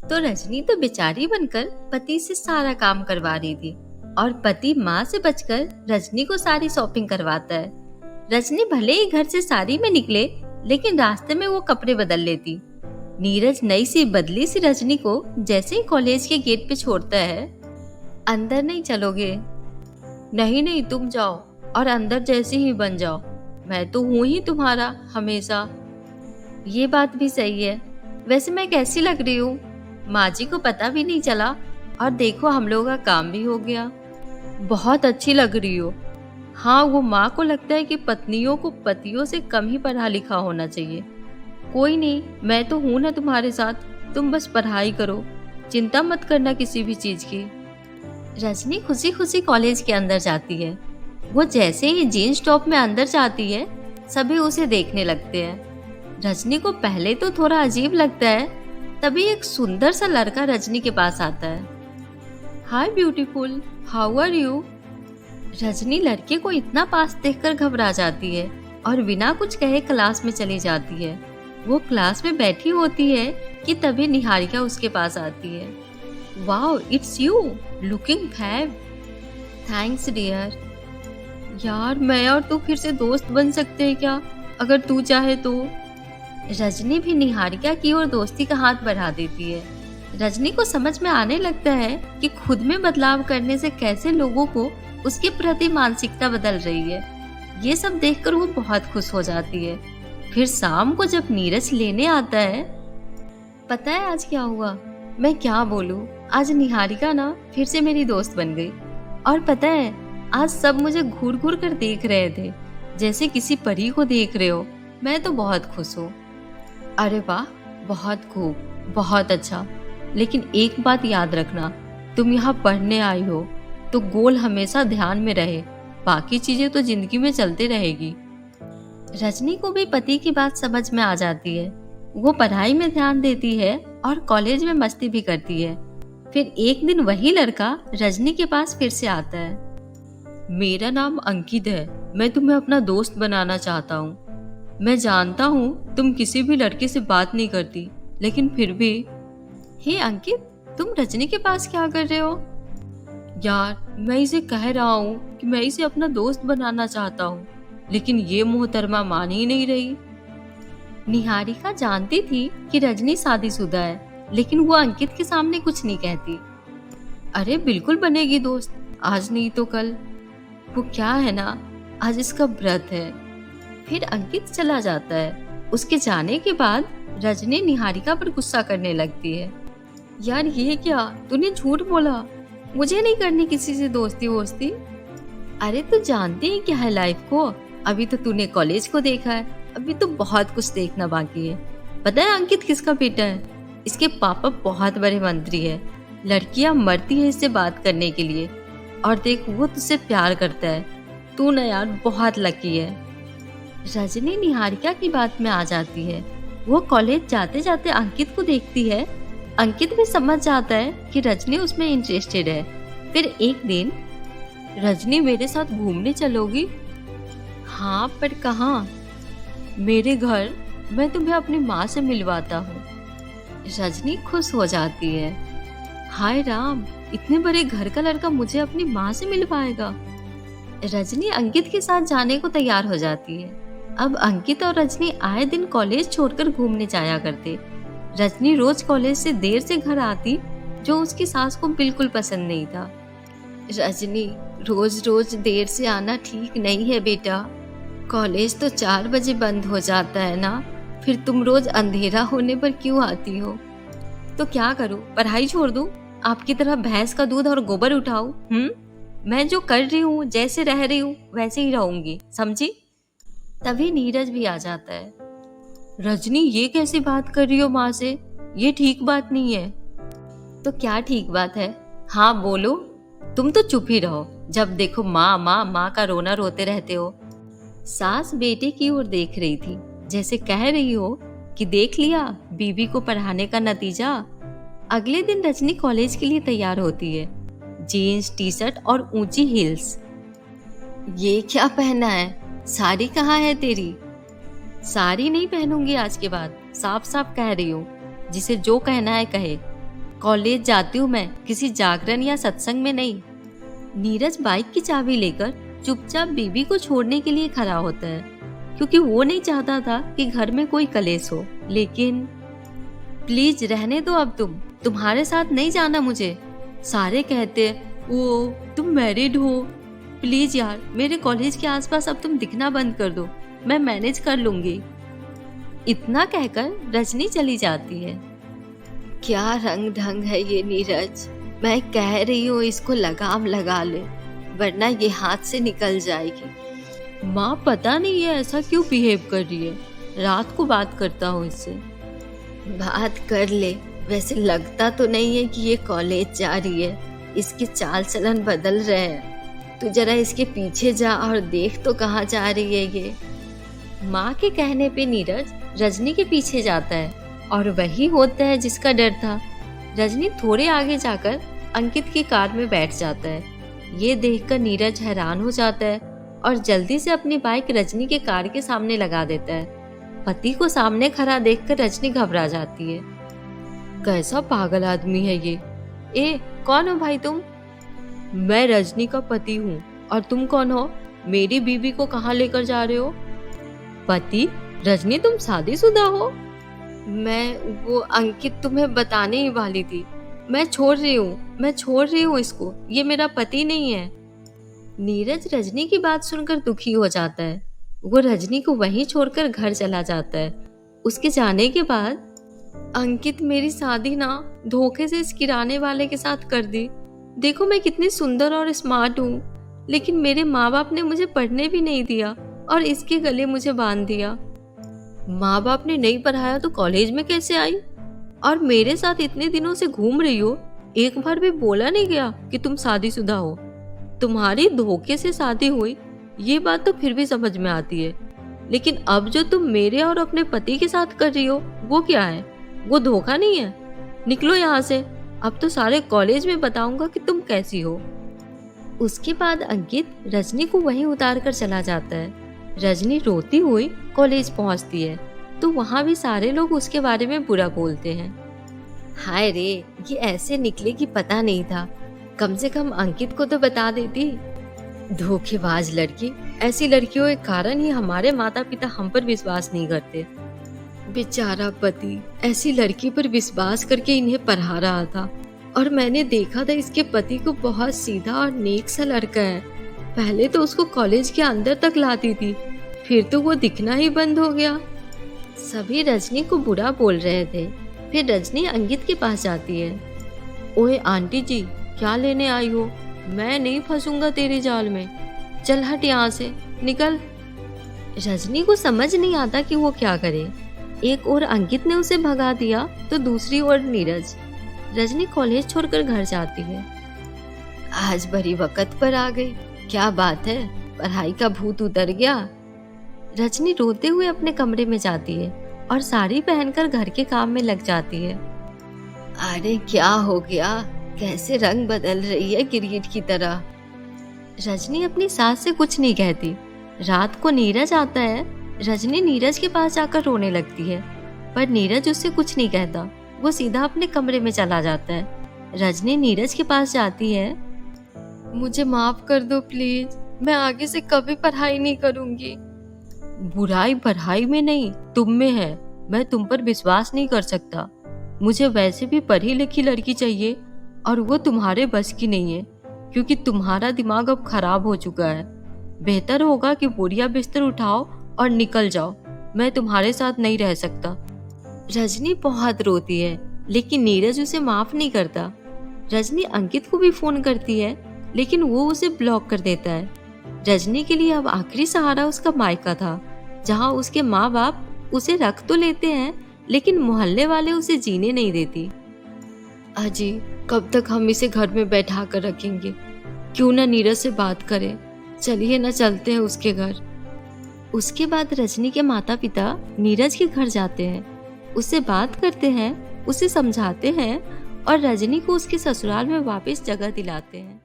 तो रजनी तो बेचारी बनकर पति से सारा काम करवा रही थी और पति माँ से बचकर रजनी को सारी शॉपिंग करवाता है। रजनी भले ही घर से साड़ी में निकले, लेकिन रास्ते में वो कपड़े बदल लेती। नीरज नई सी बदली सी रजनी को जैसे ही कॉलेज के गेट पे छोड़ता है, अंदर नहीं चलोगे? नहीं नहीं, तुम जाओ और अंदर जैसे ही बन जाओ, मैं तो हूँ ही तुम्हारा हमेशा। ये बात भी सही है। वैसे मैं कैसी लग रही हूँ? माँ जी को पता भी नहीं चला और देखो हम लोगों का काम भी हो गया। बहुत अच्छी लग रही हो। हाँ, वो माँ को लगता है कि पत्नियों को पतियों से कम ही पढ़ा लिखा होना चाहिए। कोई नहीं, मैं तो हूँ ना तुम्हारे साथ, तुम बस पढ़ाई करो, चिंता मत करना किसी भी चीज की। रजनी खुशी खुशी कॉलेज के अंदर जाती है। वो जैसे ही जीन्स टॉप में अंदर जाती है, सभी उसे देखने लगते हैं। रजनी को पहले तो थोड़ा अजीब लगता है, तभी एक सुंदर सा लड़का रजनी के पास आता है। Hi beautiful, how are you? Rajni लड़के को इतना पास देखकर घबरा जाती है और बिना कुछ कहे क्लास में चली जाती है। वो क्लास में बैठी होती है कि तभी निहारिका उसके पास आती है। Wow, it's you, looking fab. Thanks dear. यार, मैं और तू फिर से दोस्त बन सकते हैं क्या, अगर तू चाहे तो? रजनी भी निहारिका की ओर दोस्ती का हाथ बढ़ा देती है। रजनी को समझ में आने लगता है कि खुद में बदलाव करने से कैसे लोगों को उसके प्रति मानसिकता बदल रही है। ये सब देखकर वो बहुत खुश हो जाती है। फिर शाम को जब नीरज लेने आता है, पता है आज क्या हुआ? मैं क्या बोलूं, आज निहारिका ना फिर से मेरी दोस्त बन गई। और पता है, आज सब मुझे घूर घूर कर देख रहे थे, जैसे किसी परी को देख रहे हो। मैं तो बहुत खुश हूँ। अरे वाह, बहुत खूब, बहुत अच्छा। लेकिन एक बात याद रखना, तुम यहाँ पढ़ने आई हो तो गोल हमेशा ध्यान में रहे, बाकी चीजें तो जिंदगी में चलते रहेगी। रजनी को भी पति की बात समझ में आ जाती है। वो पढ़ाई में ध्यान देती है और कॉलेज में मस्ती भी करती है। फिर एक दिन वही लड़का रजनी के पास फिर से आता है। मेरा नाम अंकित है, मैं तुम्हें अपना दोस्त बनाना चाहता हूँ। मैं जानता हूँ तुम किसी भी लड़के से बात नहीं करती, लेकिन फिर भी। हे अंकित, तुम रजनी के पास क्या कर रहे हो? यार, मैं इसे कह रहा हूँ कि मैं इसे अपना दोस्त बनाना चाहता हूँ, लेकिन ये मोहतरमा मान ही नहीं रही। निहारिका जानती थी कि रजनी शादीशुदा है, लेकिन वो अंकित के सामने कुछ नहीं कहती। अरे बिल्कुल बनेगी दोस्त, आज नहीं तो कल। वो क्या है ना, आज इसका व्रत है। फिर अंकित चला जाता है। उसके जाने के बाद रजनी निहारिका पर गुस्सा करने लगती है। यार ये क्या, तूने झूठ बोला, मुझे नहीं करनी किसी से दोस्ती वोस्ती। अरे तू जानती है क्या है लाइफ को, अभी तो तूने कॉलेज को देखा है, अभी तो बहुत कुछ देखना बाकी है। पता है अंकित किसका बेटा है? इसके पापा बहुत बड़े मंत्री है। लड़कियां मरती है इससे बात करने के लिए, और देख वो तुझसे प्यार करता है। तू ना यार बहुत लकी है। रजनी निहारिका की बात में आ जाती है। वो कॉलेज जाते जाते अंकित को देखती है। अंकित भी समझ जाता है कि रजनी उसमें इंटरेस्टेड है। फिर एक दिन, रजनी मेरे साथ घूमने चलोगी? हाँ, पर कहाँ? मेरे घर, मैं तुम्हें अपनी माँ से मिलवाता हूँ। रजनी खुश हो जाती है। हाय राम, इतने बड़े घर का लड़का मुझे अपनी माँ से मिलवाएगा। रजनी अंकित के साथ जाने को तैयार हो जाती है। अब अंकित और रजनी आए दिन कॉलेज छोड़कर घूमने जाया करते। रजनी रोज कॉलेज से देर से घर आती, जो उसकी सास को बिल्कुल पसंद नहीं था। रजनी, रोज रोज देर से आना ठीक नहीं है बेटा। कॉलेज तो 4 बजे बंद हो जाता है ना, फिर तुम रोज अंधेरा होने पर क्यों आती हो? तो क्या करूं, पढ़ाई छोड़ दूं? आपकी तरह भैंस का दूध और गोबर उठाऊं? मैं जो कर रही हूँ, जैसे रह रही हूँ, वैसे ही रहूंगी, समझी? तभी नीरज भी आ जाता है। रजनी, ये कैसी बात कर रही हो माँ से? ये ठीक बात नहीं है। तो क्या ठीक बात है? हाँ बोलो। तुम तो चुप ही रहो, जब देखो माँ माँ माँ का रोना रोते रहते हो। सास बेटे की ओर देख रही थी, जैसे कह रही हो कि देख लिया बीवी को पढ़ाने का नतीजा। अगले दिन रजनी कॉलेज के लिए तैयार होती है। जीन्स, टी शर्ट और ऊंची हील्स। ये क्या पहना है? साड़ी कहाँ है तेरी? साड़ी नहीं पहनूंगी आज के बाद, साफ साफ कह रही हूँ। जिसे जो कहना है कहे। कॉलेज जाती हूँ मैं, किसी जागरण या सत्संग में नहीं। नीरज बाइक की चाबी लेकर चुपचाप बीबी को छोड़ने के लिए खड़ा होता है, क्योंकि वो नहीं चाहता था कि घर में कोई कलेश हो। लेकिन प्लीज रहने दो, अब तुम्हारे साथ नहीं जाना मुझे। सारे कहते वो तुम मैरिड हो। प्लीज यार, मेरे कॉलेज के आसपास अब तुम दिखना बंद कर दो, मैं मैनेज कर लूंगी। इतना कहकर रजनी चली जाती है। क्या रंग ढंग है ये नीरज, मैं कह रही हूँ इसको लगाम लगा ले, वरना ये हाथ से निकल जाएगी। माँ पता नहीं है ऐसा क्यों बिहेव कर रही है, रात को बात करता हूँ इससे। बात कर ले, वैसे लगता तो नहीं है कि ये कॉलेज जा रही है, इसके चाल चलन बदल रहे हैं। तू जरा इसके पीछे जा और देख तो कहाँ जा रही है ये। माँ के कहने पे नीरज रजनी के पीछे जाता है, और वही होता है जिसका डर था। रजनी थोड़े आगे जाकर अंकित की कार में बैठ जाता है। ये देखकर नीरज हैरान हो जाता है और जल्दी से अपनी बाइक रजनी के कार के सामने लगा देता है। पति को सामने खड़ा देखकर रजनी घबरा जाती है। कैसा पागल आदमी है ये। ए, कौन हो भाई तुम? मैं रजनी का पति हूँ। और तुम कौन हो? मेरी बीवी को कहाँ लेकर जा रहे हो? पति? रजनी तुम शादीशुदा हो? मैं वो अंकित तुम्हें बताने ही वाली थी। मैं छोड़ रही हूँ इसको, ये मेरा पति नहीं है। नीरज रजनी की बात सुनकर दुखी हो जाता है। वो रजनी को वहीं छोड़कर घर चला जाता है। उसके जाने के बाद अंकित मेरी शादी ना धोखे से इस किराने वाले के साथ कर दी। देखो मैं कितनी सुंदर और स्मार्ट हूँ, लेकिन मेरे माँ बाप ने मुझे पढ़ने भी नहीं दिया और इसके गले मुझे बांध दिया। माँ बाप ने नहीं पढ़ाया तो कॉलेज में कैसे आई? और मेरे साथ इतने दिनों से घूम रही हो, एक बार भी बोला नहीं गया कि तुम शादीशुदा हो। तुम्हारी धोखे से शादी हुई ये बात तो फिर भी समझ में आती है, लेकिन अब जो तुम मेरे और अपने पति के साथ कर रही हो वो क्या है? वो धोखा नहीं है? निकलो यहाँ से, अब तो सारे कॉलेज में बताऊंगा कि तुम कैसी हो। उसके बाद अंकित रजनी को वहीं उतार कर चला जाता है। रजनी रोती हुई कॉलेज पहुंचती है तो वहां भी सारे लोग उसके बारे में बुरा बोलते हैं। हाय रे, ये ऐसे निकले कि पता नहीं था, कम से कम अंकित को तो बता देती। धोखेबाज लड़की, ऐसी लड़कियों के कारण ही हमारे माता पिता हम पर विश्वास नहीं करते। बेचारा पति ऐसी लड़की पर विश्वास करके इन्हें पढ़ा रहा था, और मैंने देखा था इसके पति को बहुत सीधा और नेक सा लड़का है। पहले तो उसको कॉलेज के अंदर तक लाती थी, फिर तो वो दिखना ही बंद हो गया। सभी रजनी को बुरा बोल रहे थे। फिर रजनी अंकित के पास जाती है। ओए आंटी जी, क्या लेने आई हो? मैं नहीं फंसूंगा तेरे जाल में, चल हट यहाँ से, निकल। रजनी को समझ नहीं आता कि वो क्या करे। एक ओर अंकित ने उसे भगा दिया तो दूसरी ओर नीरज। रजनी कॉलेज छोड़कर घर जाती है। आज बड़ी वक्त पर आ गई, क्या बात है, पढ़ाई का भूत उतर गया। रजनी रोते हुए अपने कमरे में जाती है और साड़ी पहनकर घर के काम में लग जाती है। अरे क्या हो गया, कैसे रंग बदल रही है गिरगिट की तरह। रजनी अपनी सास से कुछ नहीं कहती। रात को नीरज आता है। रजनी नीरज के पास जाकर रोने लगती है, पर नीरज उससे कुछ नहीं कहता। वो सीधा अपने कमरे में चला जाता है। रजनी नीरज के पास जाती है। मुझे माफ कर दो प्लीज, मैं आगे से कभी पढ़ाई नहीं करूंगी। बुराई पढ़ाई में नहीं, तुम में है। मैं तुम पर विश्वास नहीं कर सकता। मुझे वैसे भी पढ़ी लिखी लड़की चाहिए, और वो तुम्हारे बस की नहीं है, क्योंकि तुम्हारा दिमाग अब खराब हो चुका है। बेहतर होगा कि बोरिया बिस्तर उठाओ और निकल जाओ। मैं तुम्हारे साथ नहीं रह सकता। रजनी बहुत रोती है, लेकिन नीरज उसे माफ नहीं करता। रजनी अंकित को भी फोन करती है, लेकिन वो उसे ब्लॉक कर देता है। रजनी के लिए अब आखिरी सहारा उसका मायका था, जहाँ उसके माँ बाप उसे रख तो लेते हैं, लेकिन मोहल्ले वाले उसे जीने नहीं देती। अजी, कब तक हम इसे घर में बैठा कर रखेंगे? क्यों ना नीरज से बात करें। चलिए ना, चलते हैं उसके घर। उसके बाद रजनी के माता पिता नीरज के घर जाते हैं, उससे बात करते हैं, उसे समझाते हैं और रजनी को उसके ससुराल में वापस जगह दिलाते हैं।